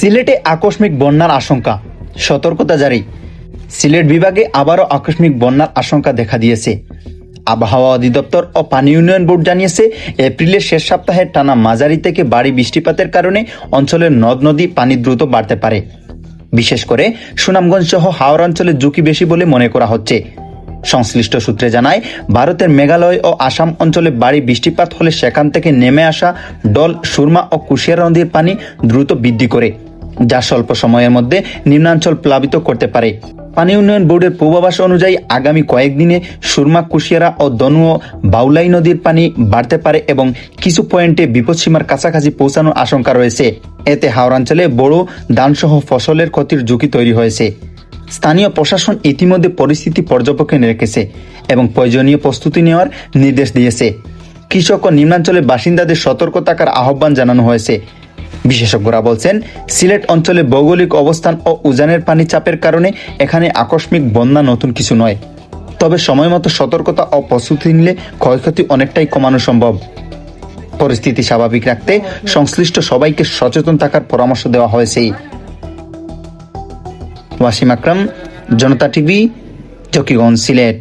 সিলেটে আকস্মিক বন্যার আশঙ্কা, সতর্কতা জারি। সিলেট বিভাগে আবারও আকস্মিক বন্যার আশঙ্কা দেখা দিয়েছে। আবহাওয়া অধিদপ্তর ও পানি উন্নয়ন বোর্ড জানিয়েছে, এপ্রিলের শেষ সপ্তাহে টানা মাঝারি থেকে ভারী বৃষ্টিপাতের কারণে অঞ্চলের নদ নদী পানি দ্রুত বাড়তে পারে। বিশেষ করে সুনামগঞ্জ সহ হাওড় অঞ্চলে ঝুঁকি বেশি বলে মনে করা হচ্ছে। সংশ্লিষ্ট সূত্রে জানায়, ভারতের মেঘালয় ও আসাম অঞ্চলে ভারী বৃষ্টিপাত হলে সেখান থেকে নেমে আসা ডল, সুরমা ও কুশিয়ারা নদীর পানি দ্রুত বৃদ্ধি করে, যা স্বল্প সময়ের মধ্যে নিম্নাঞ্চল প্লাবিত করতে পারে। পানি উন্নয়ন বোর্ডের পূর্বাভাস অনুযায়ী আগামী কয়েকদিনে সুরমা, কুশিয়ারা ও দনু ও বাউলাই নদীর পানি বাড়তে পারে এবং কিছু পয়েন্টে বিপদসীমার কাছাকাছি পৌঁছানোর আশঙ্কা রয়েছে। এতে হাওড়াঞ্চলে বড় ধানসহ ফসলের ক্ষতির ঝুঁকি তৈরি হয়েছে। স্থানীয় প্রশাসন ইতিমধ্যে পরিস্থিতি পর্যবেক্ষণে রেখেছে এবং প্রয়োজনীয় প্রস্তুতি নেওয়ার নির্দেশ দিয়েছে। কৃষক ও নিম্নাঞ্চলের বাসিন্দাদের সতর্ক থাকার আহ্বান জানানো হয়েছে। বিশেষজ্ঞরা বলছেন, সিলেট অঞ্চলে ভৌগোলিক অবস্থান ও উজানের পানি চাপের কারণে এখানে আকস্মিক বন্যা নতুন কিছু নয়। তবে সময়মতো সতর্কতা ও প্রস্তুতি নিলে ক্ষয়ক্ষতি অনেকটাই কমানো সম্ভব। পরিস্থিতি স্বাভাবিক রাখতে সংশ্লিষ্ট সবাইকে সচেতন থাকার পরামর্শ দেওয়া হয়েছে। ওয়াসিম আকরাম, জনতা টিভি, জকিগঞ্জ, সিলেট।